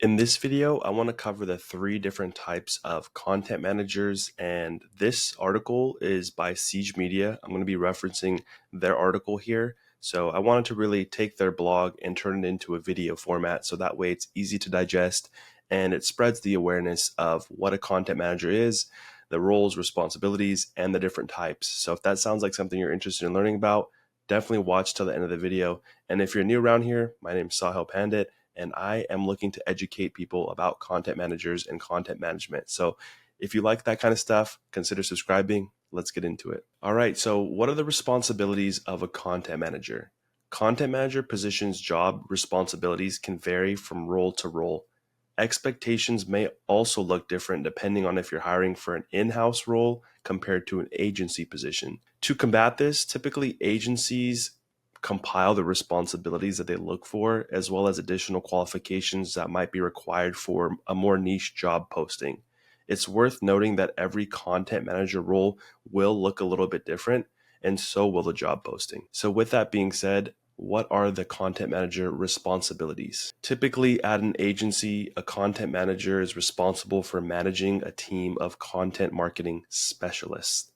In this video, I want to cover the three different types of content managers, and this article is by Siege Media. I'm going to be referencing their article here. So I wanted to really take their blog and turn it into a video format so that way it's easy to digest and it spreads the awareness of what a content manager is, the roles, responsibilities, and the different types. So if that sounds like something you're interested in learning about, definitely watch till the end of the video. And if you're new around here, my name is Sahil Pandit, and I am looking to educate people about content managers and content management. So if you like that kind of stuff, consider subscribing. Let's get into it. All right, so what are the responsibilities of a content manager? Content manager positions job responsibilities can vary from role to role. Expectations may also look different depending on if you're hiring for an in-house role compared to an agency position. To combat this, typically agencies compile the responsibilities that they look for, as well as additional qualifications that might be required for a more niche job posting. It's worth noting that every content manager role will look a little bit different, and so will the job posting. So with that being said, what are the content manager responsibilities? Typically at an agency, a content manager is responsible for managing a team of content marketing specialists.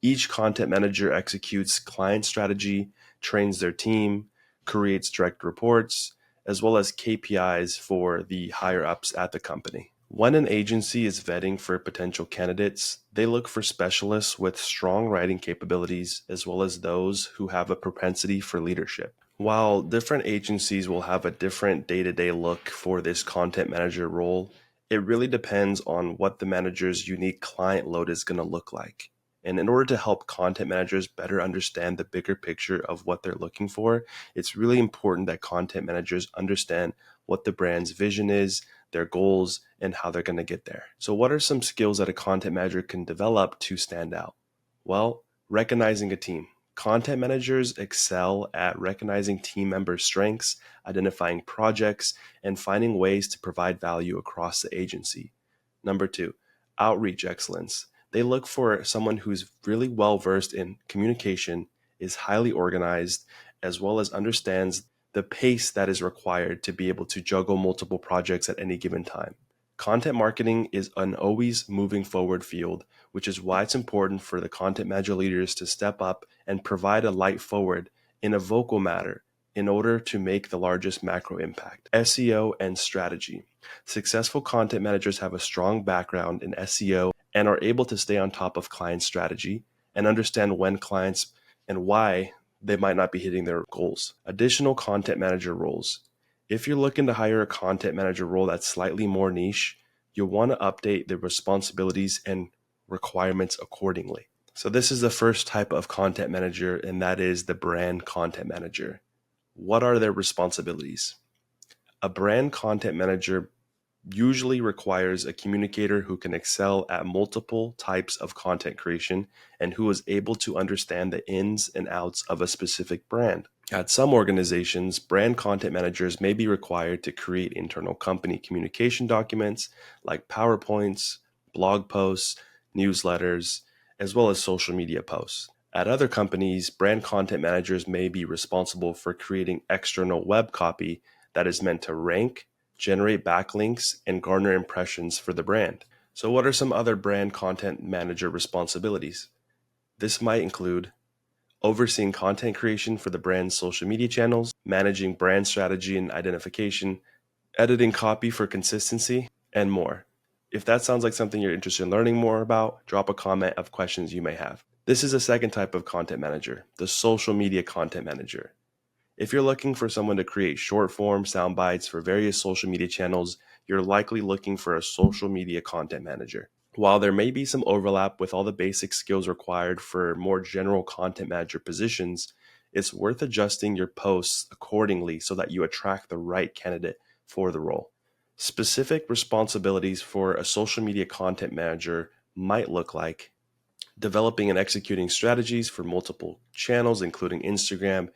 Each content manager executes client strategy, trains their team, creates direct reports, as well as KPIs for the higher ups at the company. When an agency is vetting for potential candidates, they look for specialists with strong writing capabilities, as well as those who have a propensity for leadership. While different agencies will have a different day-to-day look for this content manager role, it really depends on what the manager's unique client load is going to look like. And in order to help content managers better understand the bigger picture of what they're looking for, it's really important that content managers understand what the brand's vision is, their goals, and how they're going to get there. So what are some skills that a content manager can develop to stand out? Well, recognizing a team. Content managers excel at recognizing team members' strengths, identifying projects, and finding ways to provide value across the agency. Number two, outreach excellence. They look for someone who's really well versed in communication, is highly organized, as well as understands the pace that is required to be able to juggle multiple projects at any given time. Content marketing is an always moving forward field, which is why it's important for the content manager leaders to step up and provide a light forward in a vocal manner in order to make the largest macro impact. SEO and strategy. Successful content managers have a strong background in SEO and are able to stay on top of client strategy and understand when clients and why they might not be hitting their goals. Additional content manager roles. If you're looking to hire a content manager role that's slightly more niche, you'll want to update the responsibilities and requirements accordingly. So this is the first type of content manager, and that is the brand content manager. What are their responsibilities? A brand content manager usually requires a communicator who can excel at multiple types of content creation and who is able to understand the ins and outs of a specific brand. At some organizations, brand content managers may be required to create internal company communication documents like PowerPoints, blog posts, newsletters, as well as social media posts. At other companies, brand content managers may be responsible for creating external web copy that is meant to rank, generate backlinks, and garner impressions for the brand. So what are some other brand content manager responsibilities? This might include overseeing content creation for the brand's social media channels, managing brand strategy and identification, editing copy for consistency, and more. If that sounds like something you're interested in learning more about, drop a comment of questions you may have. This is a second type of content manager, the social media content manager. If you're looking for someone to create short form sound bites for various social media channels, you're likely looking for a social media content manager. While there may be some overlap with all the basic skills required for more general content manager positions, it's worth adjusting your posts accordingly so that you attract the right candidate for the role. Specific responsibilities for a social media content manager might look like developing and executing strategies for multiple channels, including Instagram,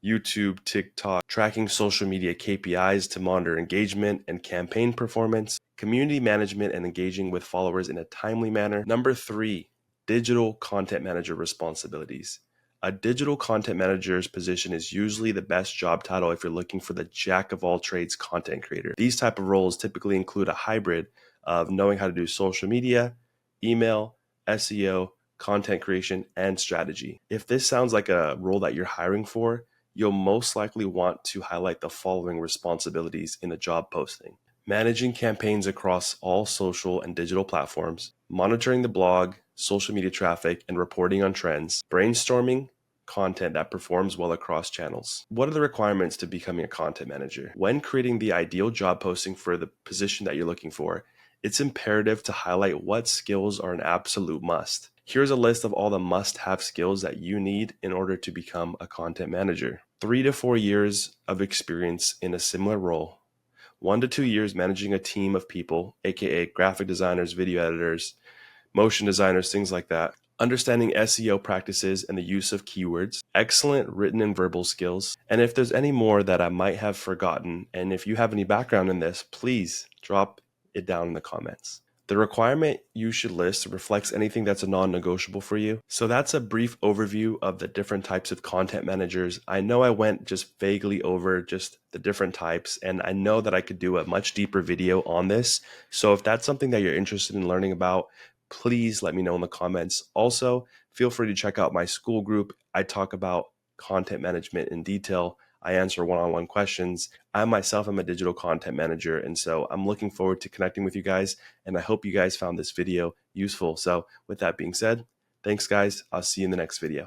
YouTube, TikTok, tracking social media KPIs to monitor engagement and campaign performance, community management and engaging with followers in a timely manner. Number three, digital content manager responsibilities. A digital content manager's position is usually the best job title if you're looking for the jack of all trades content creator. These type of roles typically include a hybrid of knowing how to do social media, email, SEO, content creation, and strategy. If this sounds like a role that you're hiring for, you'll most likely want to highlight the following responsibilities in a job posting: managing campaigns across all social and digital platforms, monitoring the blog, social media traffic, and reporting on trends, brainstorming content that performs well across channels. What are the requirements to becoming a content manager? When creating the ideal job posting for the position that you're looking for, it's imperative to highlight what skills are an absolute must. Here's a list of all the must-have skills that you need in order to become a content manager. 3 to 4 years of experience in a similar role. 1 to 2 years managing a team of people, aka graphic designers, video editors, motion designers, things like that. Understanding SEO practices and the use of keywords, excellent written and verbal skills. And if there's any more that I might have forgotten, and if you have any background in this, please drop it down in the comments. The requirement you should list reflects anything that's a non-negotiable for you. So that's a brief overview of the different types of content managers. I know I went just vaguely over just the different types, and I know that I could do a much deeper video on this. So if that's something that you're interested in learning about, please let me know in the comments. Also, feel free to check out my school group. I talk about content management in detail. I answer one-on-one questions. I myself am a digital content manager, and so I'm looking forward to connecting with you guys, and I hope you guys found this video useful. So with that being said, thanks guys. I'll see you in the next video.